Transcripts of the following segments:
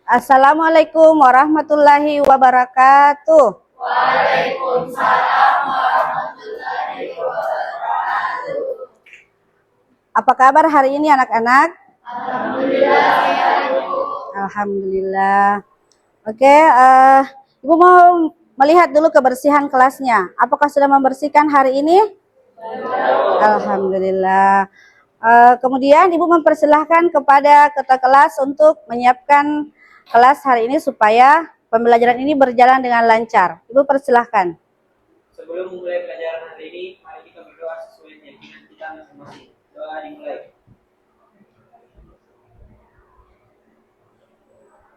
Assalamualaikum warahmatullahi wabarakatuh. Waalaikumsalam warahmatullahi wabarakatuh. Apa kabar hari ini anak-anak? Alhamdulillah sehat, Ibu. Alhamdulillah. Oke, Ibu mau melihat dulu kebersihan kelasnya. Apakah sudah membersihkan hari ini? Alhamdulillah. Kemudian Ibu mempersilahkan kepada ketua kelas untuk menyiapkan kelas hari ini supaya pembelajaran ini berjalan dengan lancar. Ibu persilahkan. Sebelum memulai pelajaran hari ini, mari kita berdoa sesuai keyakinan kita masing-masing. Doa dimulai.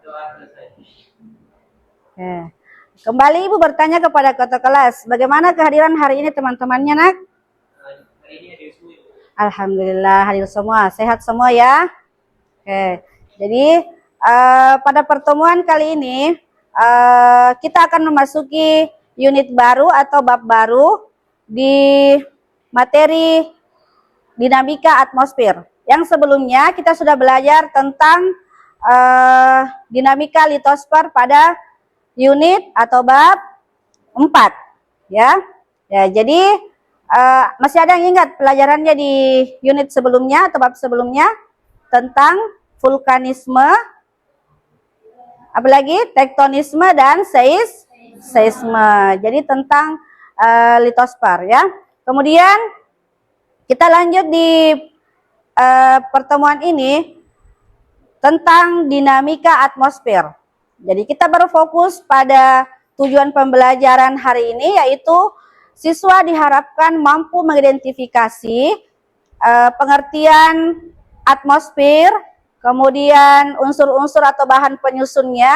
Doa selesai. Kembali Ibu bertanya kepada ketua kelas, bagaimana kehadiran hari ini teman-temannya, Nak? Hari ini ada semua. Alhamdulillah hadir semua, sehat semua ya. Oke, jadi pada pertemuan kali ini kita akan memasuki unit baru atau bab baru di materi dinamika atmosfer. Yang sebelumnya kita sudah belajar tentang dinamika litosfer pada unit atau bab 4 ya. Ya, jadi masih ada yang ingat pelajarannya di unit sebelumnya atau bab sebelumnya tentang vulkanisme, apalagi tektonisme dan seisme. Jadi tentang litosfer ya. Kemudian kita lanjut di pertemuan ini tentang dinamika atmosfer. Jadi kita baru fokus pada tujuan pembelajaran hari ini, yaitu siswa diharapkan mampu mengidentifikasi pengertian atmosfer, kemudian unsur-unsur atau bahan penyusunnya,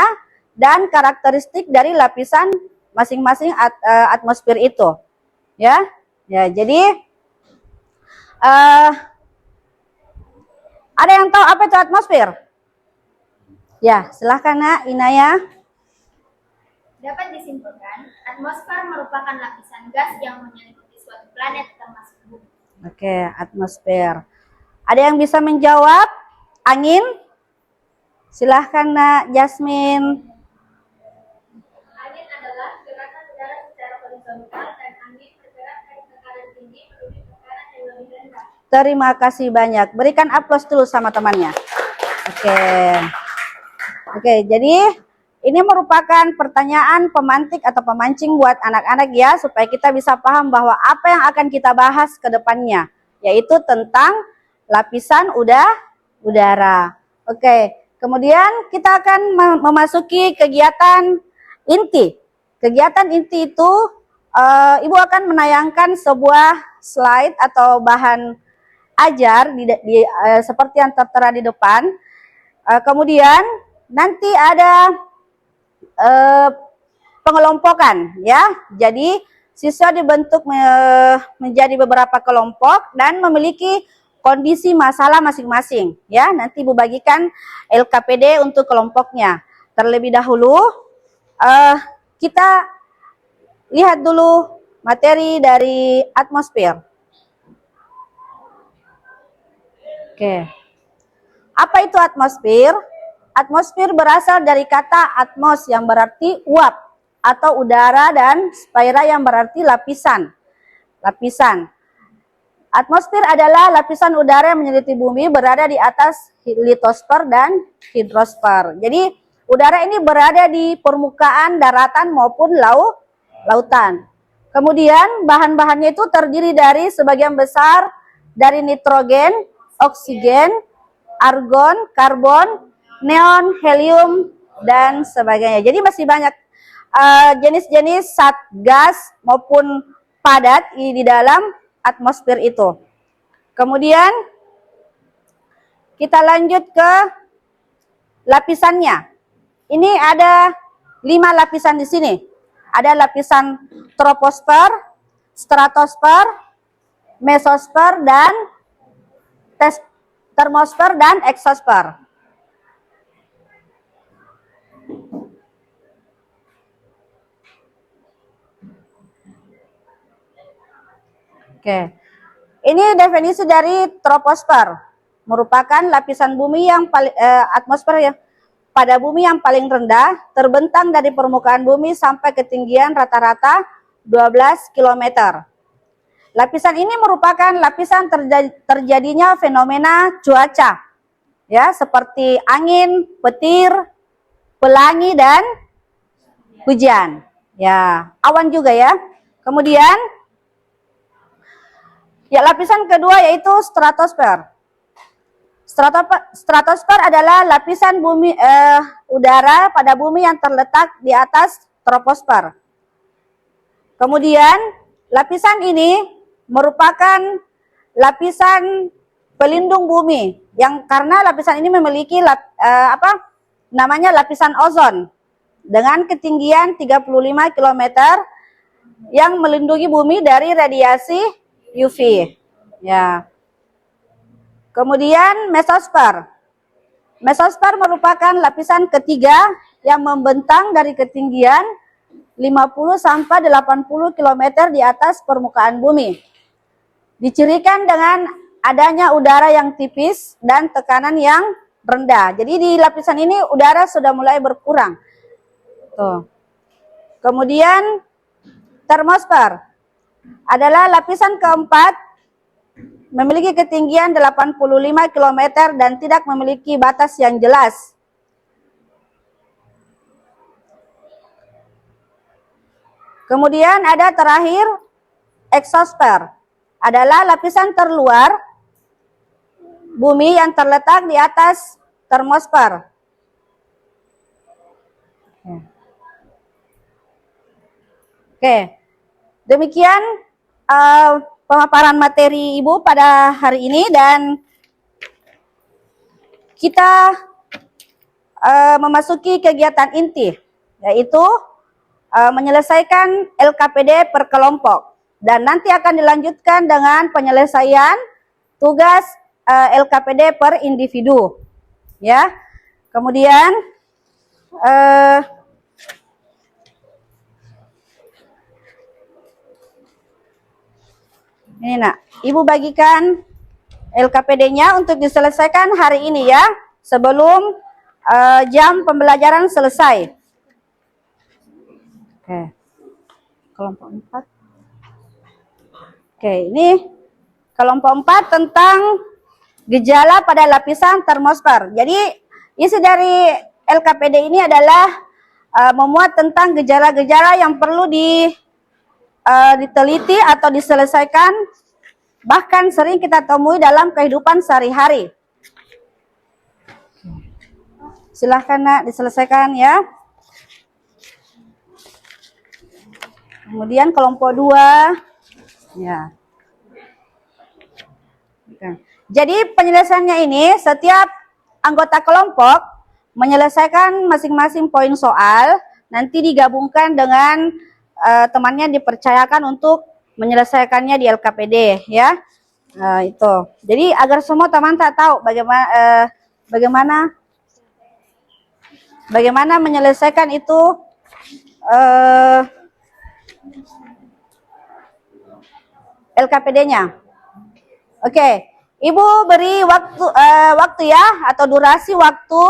dan karakteristik dari lapisan masing-masing atmosfer itu. Ya, jadi ada yang tahu apa itu atmosfer? Ya, silahkan Nak, Inaya. Dapat disimpulkan, atmosfer merupakan lapisan gas yang menyelimuti suatu planet termasuk bumi. Oke, atmosfer. Ada yang bisa menjawab? Angin? Silahkan Nak, Jasmine. Angin adalah gerakan udara secara horizontal dan angin bergerak dari tekanan tinggi menuju tekanan yang lebih rendah. Terima kasih banyak. Berikan aplaus dulu sama temannya. Oke, jadi ini merupakan pertanyaan pemantik atau pemancing buat anak-anak ya, supaya kita bisa paham bahwa apa yang akan kita bahas ke depannya, yaitu tentang lapisan udara. Oke, kemudian kita akan memasuki kegiatan inti. Kegiatan inti itu, Ibu akan menayangkan sebuah slide atau bahan ajar seperti yang tertera di depan. Kemudian nanti ada pengelompokan ya. Jadi siswa dibentuk menjadi beberapa kelompok dan memiliki kondisi masalah masing-masing ya. Nanti Ibu bagikan LKPD untuk kelompoknya. Terlebih dahulu kita lihat dulu materi dari atmosfer. Oke. Apa itu atmosfer? Atmosfer berasal dari kata atmos yang berarti uap atau udara dan sphaera yang berarti lapisan. Atmosfer adalah lapisan udara yang menyelimuti bumi berada di atas litosfer dan hidrosfer. Jadi udara ini berada di permukaan daratan maupun lautan. Kemudian bahan-bahannya itu terdiri dari sebagian besar dari nitrogen, oksigen, argon, karbon, neon, helium, dan sebagainya. Jadi masih banyak jenis-jenis zat gas maupun padat di dalam atmosfer itu. Kemudian kita lanjut ke lapisannya. Ini ada 5 lapisan di sini. Ada lapisan troposfer, stratosfer, mesosfer, dan termosfer dan eksosfer. Oke, ini definisi dari troposfer, merupakan lapisan bumi yang atmosfer pada bumi yang paling rendah, terbentang dari permukaan bumi sampai ketinggian rata-rata 12 km. Lapisan ini merupakan lapisan terjadinya fenomena cuaca, ya, seperti angin, petir, pelangi, dan hujan. Ya, awan juga ya. Kemudian, ya, lapisan kedua yaitu stratosfer. Stratosfer adalah lapisan bumi udara pada bumi yang terletak di atas troposfer. Kemudian lapisan ini merupakan lapisan pelindung bumi yang karena lapisan ini memiliki lapisan ozon dengan ketinggian 35 km yang melindungi bumi dari radiasi UV. Ya. Kemudian mesosfer. Mesosfer merupakan lapisan ketiga yang membentang dari ketinggian 50 sampai 80 km di atas permukaan bumi. Dicirikan dengan adanya udara yang tipis dan tekanan yang rendah. Jadi di lapisan ini udara sudah mulai berkurang. Tuh. Kemudian termosfer adalah lapisan keempat, memiliki ketinggian 85 km dan tidak memiliki batas yang jelas. Kemudian ada terakhir eksosfer, adalah lapisan terluar bumi yang terletak di atas termosfer. Oke, demikian pemaparan materi Ibu pada hari ini, dan kita memasuki kegiatan inti, yaitu menyelesaikan LKPD per kelompok, dan nanti akan dilanjutkan dengan penyelesaian tugas LKPD per individu, ya. Kemudian ini nak, Ibu bagikan LKPD-nya untuk diselesaikan hari ini ya, sebelum jam pembelajaran selesai. Oke. Kelompok 4. Oke, ini kelompok 4 tentang gejala pada lapisan termosfer. Jadi isi dari LKPD ini adalah memuat tentang gejala-gejala yang perlu diteliti atau diselesaikan, bahkan sering kita temui dalam kehidupan sehari-hari. Silahkan nak diselesaikan ya. Kemudian kelompok 2 ya. Jadi penyelesaiannya ini, setiap anggota kelompok menyelesaikan masing-masing poin soal, nanti digabungkan dengan temannya, dipercayakan untuk menyelesaikannya di LKPD ya. Itu. Jadi agar semua teman tak tahu bagaimana menyelesaikan itu LKPD-nya. Oke, Ibu beri waktu ya, atau durasi waktu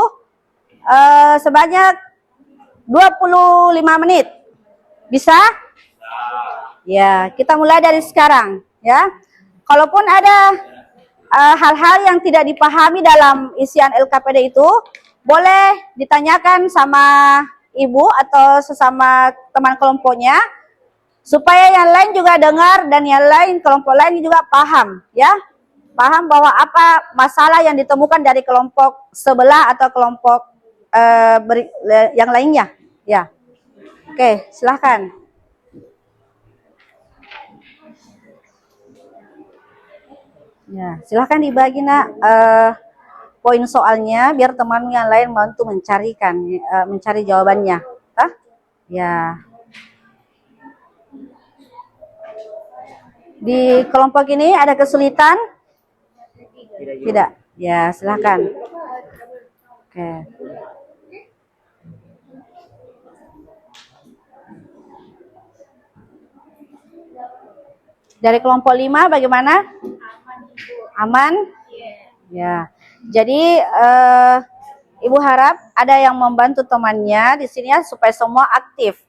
sebanyak 25 menit. Bisa? Ya, kita mulai dari sekarang ya. Kalaupun ada hal-hal yang tidak dipahami dalam isian LKPD itu, boleh ditanyakan sama Ibu atau sesama teman kelompoknya, supaya yang lain juga dengar dan yang lain, kelompok lain juga paham ya. Paham bahwa apa masalah yang ditemukan dari kelompok sebelah atau kelompok yang lainnya ya. Oke, silahkan. Ya, silahkan dibagi nak poin soalnya, biar teman yang lain bantu mencari jawabannya. Hah? Ya. Di kelompok ini ada kesulitan? Tidak. Ya, silahkan. Oke. Dari kelompok 5 bagaimana? Aman? Ya. Jadi Ibu harap ada yang membantu temannya di sini ya supaya semua aktif.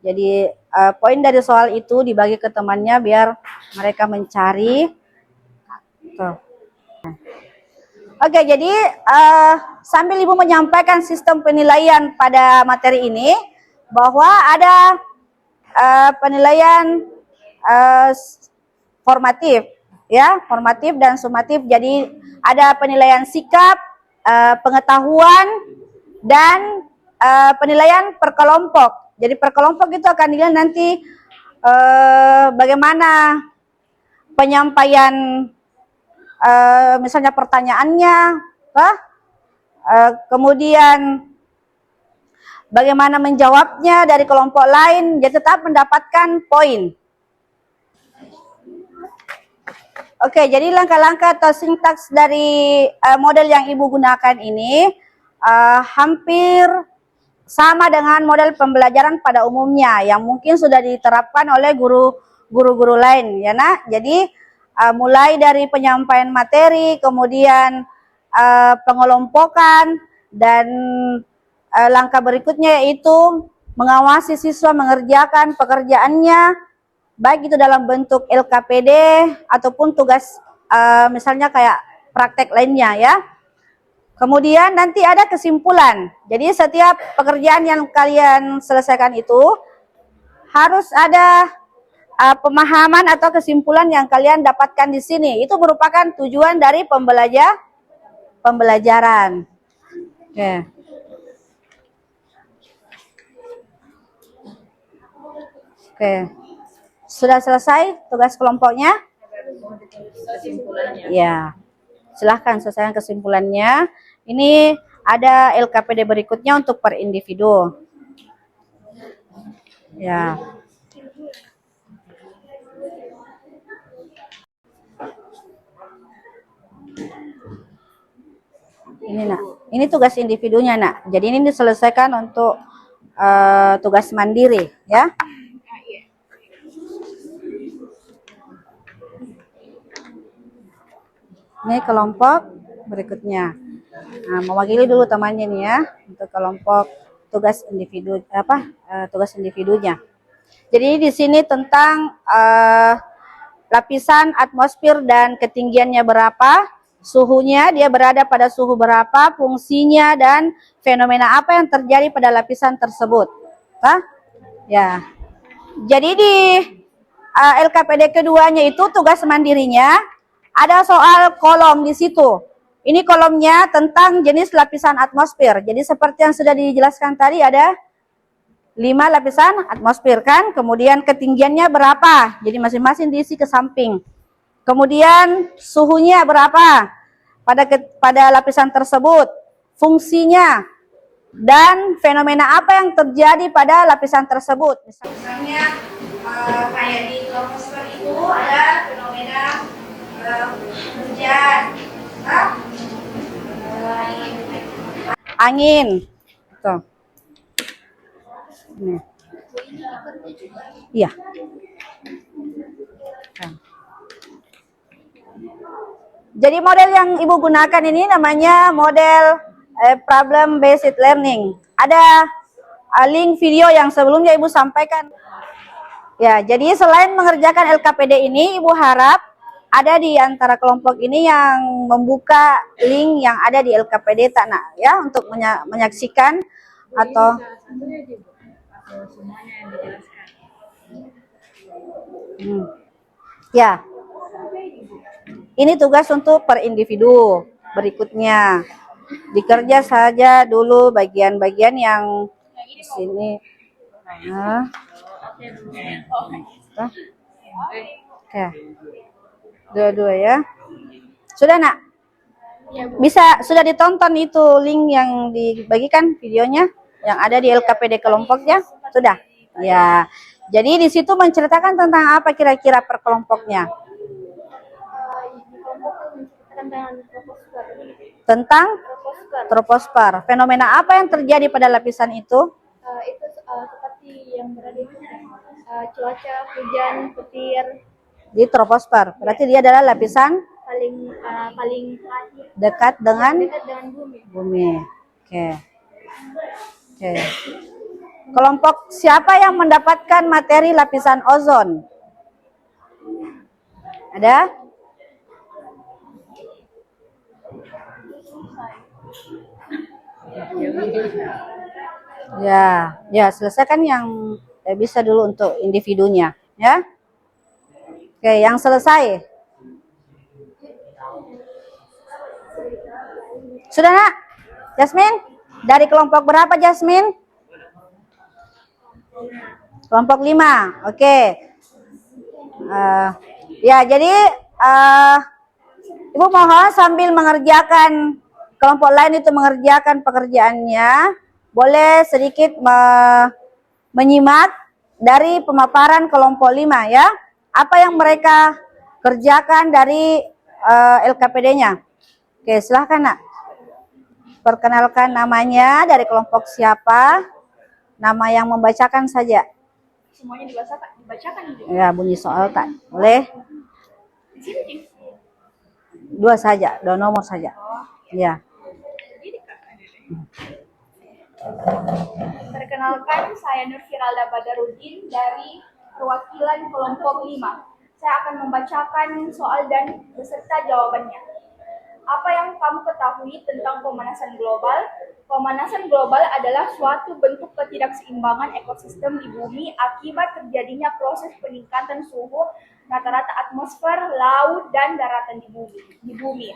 Jadi poin dari soal itu dibagi ke temannya biar mereka mencari. Tuh. Oke, jadi sambil Ibu menyampaikan sistem penilaian pada materi ini, bahwa ada penilaian formatif, ya, formatif dan sumatif. Jadi ada penilaian sikap, pengetahuan, dan penilaian per kelompok. Jadi per kelompok itu akan dilihat nanti bagaimana penyampaian misalnya pertanyaannya, kemudian bagaimana menjawabnya dari kelompok lain, jadi tetap mendapatkan poin. Oke, jadi langkah-langkah atau sintaks dari model yang Ibu gunakan ini hampir sama dengan model pembelajaran pada umumnya yang mungkin sudah diterapkan oleh guru-guru lain, ya Nak. Jadi mulai dari penyampaian materi, kemudian pengelompokan, dan langkah berikutnya yaitu mengawasi siswa mengerjakan pekerjaannya, baik itu dalam bentuk LKPD ataupun tugas misalnya kayak praktek lainnya ya. Kemudian nanti ada kesimpulan. Jadi setiap pekerjaan yang kalian selesaikan itu harus ada pemahaman atau kesimpulan yang kalian dapatkan di sini. Itu merupakan tujuan dari pembelajaran. Oke. Oke. Sudah selesai tugas kelompoknya? Kesimpulannya. Ya. Silahkan selesaikan kesimpulannya. Ini ada LKPD berikutnya untuk per individu. Ya. Ini Nak, ini tugas individunya Nak. Jadi ini diselesaikan untuk tugas mandiri ya. Ini kelompok berikutnya. Nah, mewakili dulu temannya nih ya untuk kelompok tugas individu tugas individunya. Jadi di sini tentang lapisan atmosfer dan ketinggiannya berapa, suhunya dia berada pada suhu berapa, fungsinya dan fenomena apa yang terjadi pada lapisan tersebut. Ya. Jadi di LKPD keduanya itu tugas mandirinya ada soal kolom di situ. Ini kolomnya tentang jenis lapisan atmosfer. Jadi seperti yang sudah dijelaskan tadi ada 5 lapisan atmosfer kan, kemudian ketinggiannya berapa, jadi masing-masing diisi ke samping. Kemudian suhunya berapa pada lapisan tersebut, fungsinya, dan fenomena apa yang terjadi pada lapisan tersebut. Misalnya kayak di troposfer itu ada fenomena hujan, angin, tuh. Nih. Iya. Jadi model yang Ibu gunakan ini namanya model problem based learning. Ada link video yang sebelumnya Ibu sampaikan. Ya, jadi selain mengerjakan LKPD ini, Ibu harap ada di antara kelompok ini yang membuka link yang ada di LKPD Tanah ya untuk menyaksikan atau ya. Ini tugas untuk per individu. Berikutnya dikerja saja dulu bagian-bagian yang di sini. Nah. Ya. Dua-dua ya. Sudah Nak? Bisa sudah ditonton itu link yang dibagikan videonya yang ada di LKPD kelompoknya? Sudah? Ya. Jadi di situ menceritakan tentang apa kira-kira per kelompoknya? Tentang troposfer. Fenomena apa yang terjadi pada lapisan itu? Itu seperti yang berada di cuaca, hujan, petir. Di troposfer. Berarti dia adalah lapisan Paling dekat dengan bumi. bumi. Oke. Oke. Kelompok siapa yang mendapatkan materi lapisan ozon? Ada? Ya, selesaikan yang bisa dulu untuk individunya, ya. Oke, yang selesai. Sudah, Nak? Jasmine? Dari kelompok berapa, Jasmine? Kelompok 5. Oke. Ya, jadi Ibu mohon sambil mengerjakan kelompok lain itu mengerjakan pekerjaannya, boleh sedikit menyimak dari pemaparan kelompok 5 ya. Apa yang mereka kerjakan dari LKPD-nya. Oke, silahkan Nak. Perkenalkan namanya, dari kelompok siapa, nama yang membacakan saja. Semuanya dibacakan. Ya, bunyi soal tak boleh. Dua saja, 2 nomor saja. Ya. Perkenalkan, saya Nur Firalda Badarudin dari perwakilan kelompok 5. Saya akan membacakan soal dan beserta jawabannya. Apa yang kamu ketahui tentang pemanasan global? Pemanasan global adalah suatu bentuk ketidakseimbangan ekosistem di bumi akibat terjadinya proses peningkatan suhu rata-rata atmosfer, laut, dan daratan di bumi.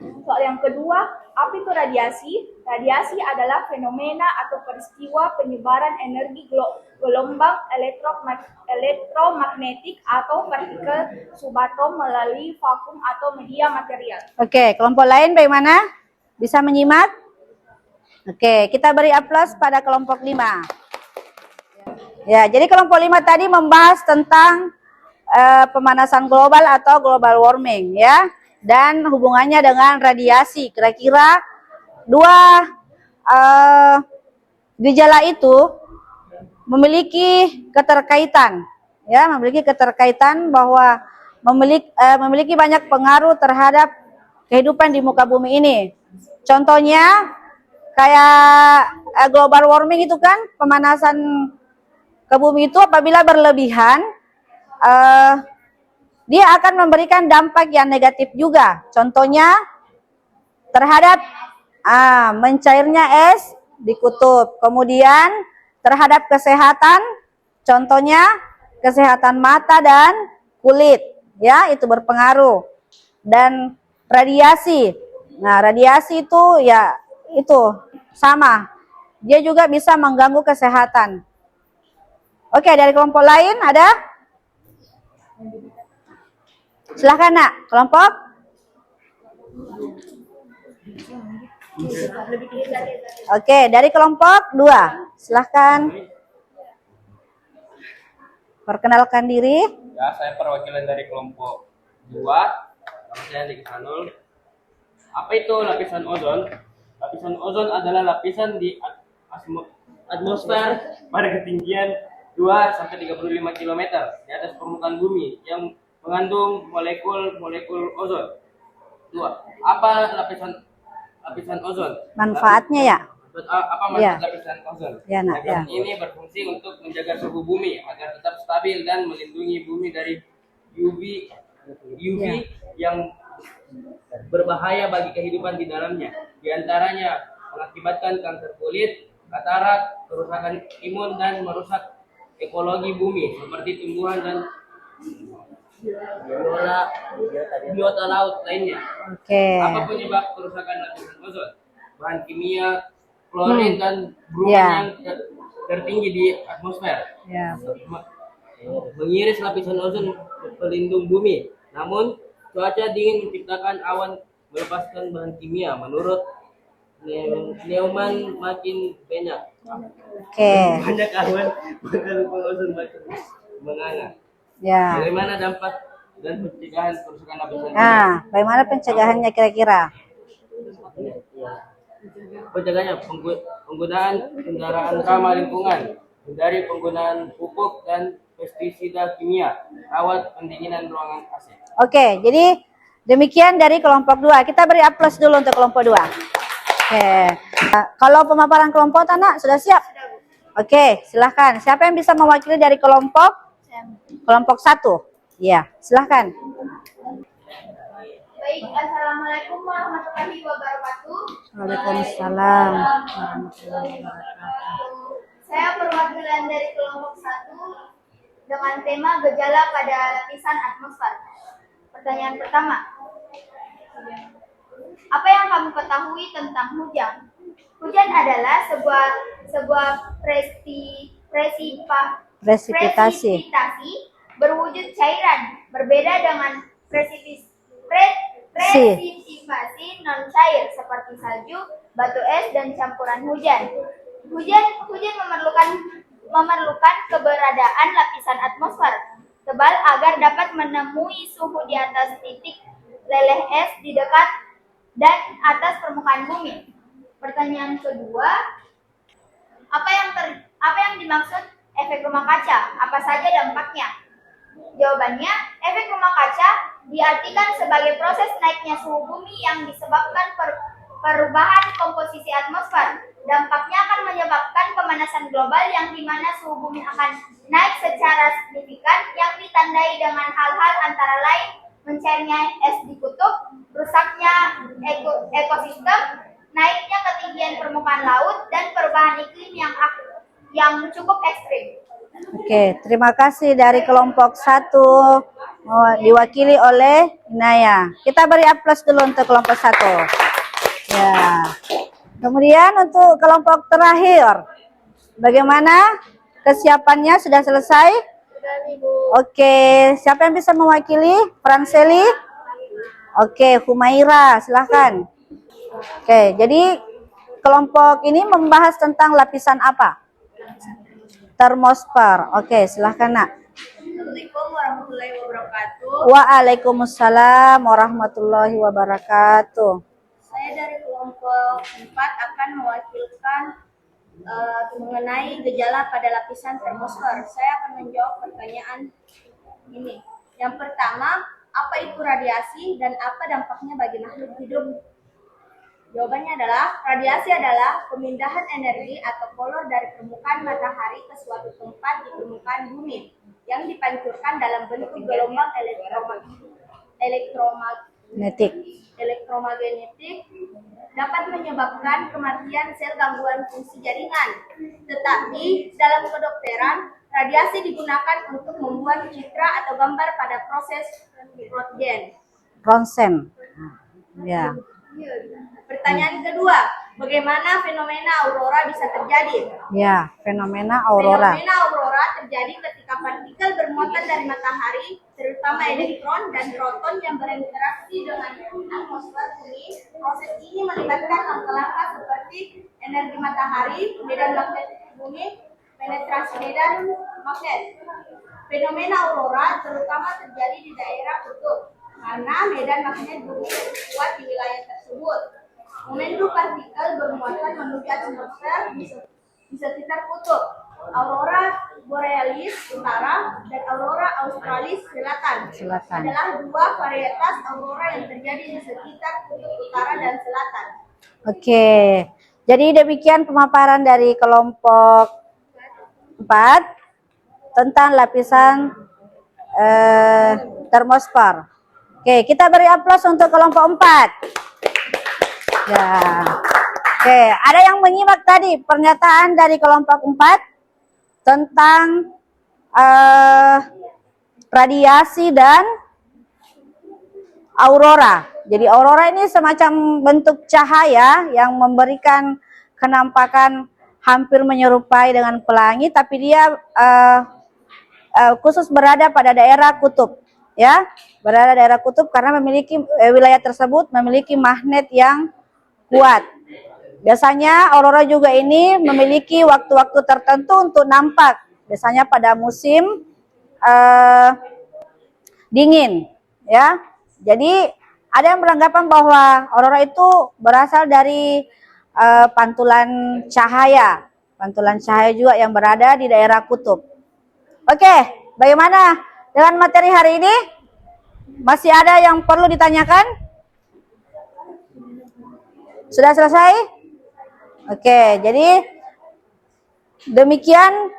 Soal yang kedua, apa itu radiasi? Radiasi adalah fenomena atau peristiwa penyebaran energi gelombang elektromagnetik atau partikel subatom melalui vakum atau media material. Oke, kelompok lain bagaimana? Bisa menyimak? Oke, kita beri aplaus pada kelompok 5. Ya, jadi kelompok 5 tadi membahas tentang pemanasan global atau global warming ya, dan hubungannya dengan radiasi. Kira-kira dua gejala itu memiliki keterkaitan ya, memiliki keterkaitan bahwa memiliki banyak pengaruh terhadap kehidupan di muka bumi ini. Contohnya kayak global warming itu kan, pemanasan ke bumi itu apabila berlebihan dia akan memberikan dampak yang negatif juga. Contohnya terhadap mencairnya es di kutub. Kemudian terhadap kesehatan, contohnya kesehatan mata dan kulit, ya itu berpengaruh. Dan radiasi. Nah, radiasi itu ya itu sama. Dia juga bisa mengganggu kesehatan. Oke, dari kelompok lain ada? Silahkan Nak, kelompok. Oke, dari kelompok 2. Silahkan. Perkenalkan diri. Ya, saya perwakilan dari kelompok 2. Nama saya Andi Kisanul. Apa itu lapisan ozon? Lapisan ozon adalah lapisan di atmosfer pada ketinggian 2-35 km di atas permukaan bumi yang mengandung molekul ozon. 2. Apa lapisan ozon? Manfaatnya ya? Apa manfaat lapisan ozon? Ya, Nak, lapisan ya. ini berfungsi untuk menjaga suhu bumi agar tetap stabil dan melindungi bumi dari UV yang berbahaya bagi kehidupan di dalamnya. Di antaranya mengakibatkan kanker kulit, katarak, kerusakan imun, dan merusak ekologi bumi seperti tumbuhan dan biota laut lainnya. Oke. Apa penyebab kerusakan lapisan ozon? Bahan kimia, klorin dan bromon yang tertinggi di atmosfer. Ya. Mengiris lapisan ozon pelindung bumi. Namun cuaca dingin menciptakan awan melepaskan bahan kimia. Menurut Neumann makin banyak. Oke. Banyak awan mengandung ozon makin menganga. Ya. Bagaimana dampak dan pencegahan kerusakan lapisan ozon? Nah, bagaimana pencegahannya kira-kira? Pencegahannya penggunaan kendaraan ramah lingkungan, hindari penggunaan pupuk dan pestisida kimia, rawat pendinginan ruangan AC. Oke, jadi demikian dari kelompok 2. Kita beri aplaus dulu untuk kelompok 2. Oke. Kalau pemaparan kelompok anak sudah siap? Oke, silahkan. Siapa yang bisa mewakili dari kelompok 1? Ya, silahkan. Baik, assalamualaikum warahmatullahi wabarakatuh. Waalaikumsalam. Saya perwakilan dari kelompok 1 dengan tema gejala pada lapisan atmosfer. Pertanyaan pertama, apa yang kamu ketahui tentang hujan? Hujan adalah sebuah Presipitasi. berwujud cairan, berbeda dengan presipitasi non cair seperti salju, batu es, dan campuran hujan. Hujan memerlukan keberadaan lapisan atmosfer tebal agar dapat menemui suhu di atas titik leleh es di dekat dan atas permukaan bumi. Pertanyaan kedua, apa yang dimaksud efek rumah kaca? Apa saja dampaknya? Jawabannya, efek rumah kaca diartikan sebagai proses naiknya suhu bumi yang disebabkan perubahan komposisi atmosfer. Dampaknya akan menyebabkan pemanasan global yang dimana suhu bumi akan naik secara signifikan yang ditandai dengan hal-hal antara lain mencairnya es di kutub, rusaknya ekosistem, naiknya ketinggian permukaan laut, dan perubahan iklim yang cukup ekstrim. Oke, terima kasih dari kelompok 1 diwakili oleh Inaya. Kita beri aplaus dulu untuk kelompok 1. Ya. Kemudian untuk kelompok terakhir, bagaimana kesiapannya? Sudah selesai? Oke, siapa yang bisa mewakili? Franseli? Oke, Humaira, silahkan. Oke, jadi kelompok ini membahas tentang lapisan apa? Termosfer. Oke, silahkan nak. Assalamualaikum warahmatullahi wabarakatuh. Waalaikumsalam warahmatullahi wabarakatuh. Saya dari kelompok 4 akan mewakilkan mengenai gejala pada lapisan termosfer. Saya akan menjawab pertanyaan ini. Yang pertama, apa itu radiasi dan apa dampaknya bagi makhluk hidup? Jawabannya adalah, radiasi adalah pemindahan energi atau kolor dari permukaan matahari ke suatu tempat di permukaan bumi yang dipancarkan dalam bentuk gelombang elektromagnetik dapat menyebabkan kematian sel gangguan fungsi jaringan. Tetapi dalam kedokteran, radiasi digunakan untuk membuat citra atau gambar pada proses Ronsen. Ya. Pertanyaan kedua, bagaimana fenomena aurora bisa terjadi? Ya, fenomena aurora. Fenomena aurora terjadi ketika partikel bermuatan dari matahari, terutama elektron dan proton yang berinteraksi dengan atmosfer bumi. Proses ini melibatkan langkah-langkah seperti energi matahari, medan magnetik bumi, penetrasi medan magnet. Fenomena aurora terutama terjadi di daerah kutub karena medan magnet bumi lebih kuat di wilayah tersebut. Momentum partikel bermuatan menuju atmosfer di sekitar kutub. Aurora borealis utara dan aurora australis selatan adalah dua varietas aurora yang terjadi di sekitar kutub utara dan selatan. Oke, jadi demikian pemaparan dari kelompok 4 tentang lapisan termosfer. Oke, kita beri aplaus untuk kelompok 4. Ya. Oke, ada yang menyimak tadi pernyataan dari kelompok 4 tentang radiasi dan aurora. Jadi aurora ini semacam bentuk cahaya yang memberikan kenampakan hampir menyerupai dengan pelangi, tapi dia khusus berada pada daerah kutub, ya, berada daerah kutub karena memiliki wilayah tersebut memiliki magnet yang kuat. Biasanya aurora juga ini memiliki waktu-waktu tertentu untuk nampak, biasanya pada musim dingin, ya. Jadi ada yang beranggapan bahwa aurora itu berasal dari pantulan cahaya juga yang berada di daerah kutub. Oke, bagaimana dengan materi hari ini? Masih ada yang perlu ditanyakan? Sudah selesai? Oke, jadi demikian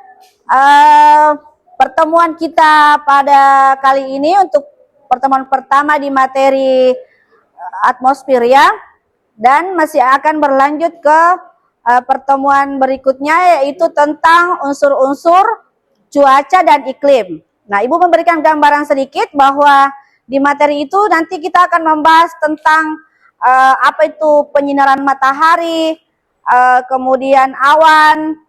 pertemuan kita pada kali ini untuk pertemuan pertama di materi atmosfer ya, dan masih akan berlanjut ke pertemuan berikutnya yaitu tentang unsur-unsur cuaca dan iklim. Nah, Ibu memberikan gambaran sedikit bahwa di materi itu nanti kita akan membahas tentang apa itu penyinaran matahari, kemudian awan,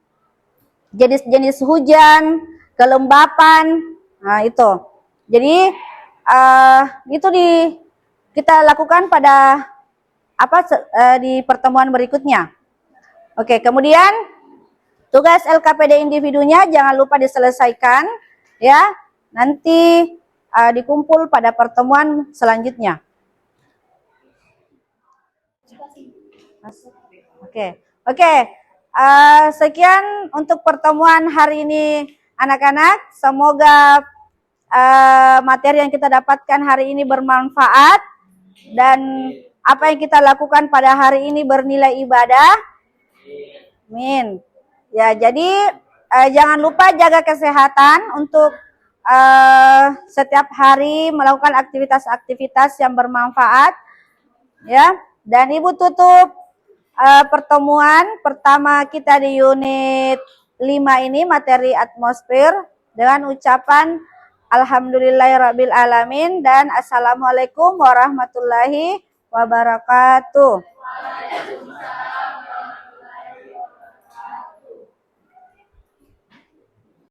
jenis-jenis hujan, kelembapan. Nah, itu. Jadi itu kita lakukan pada di pertemuan berikutnya. Oke, kemudian tugas LKPD individunya jangan lupa diselesaikan ya. Nanti dikumpul pada pertemuan selanjutnya. Oke. Sekian untuk pertemuan hari ini anak-anak. Semoga materi yang kita dapatkan hari ini bermanfaat dan apa yang kita lakukan pada hari ini bernilai ibadah. Amin. Ya, jadi jangan lupa jaga kesehatan untuk setiap hari melakukan aktivitas-aktivitas yang bermanfaat ya. Dan Ibu tutup pertemuan pertama kita di unit 5 ini materi atmosfer dengan ucapan alhamdulillahirabbil alamin dan assalamualaikum warahmatullahi wabarakatuh.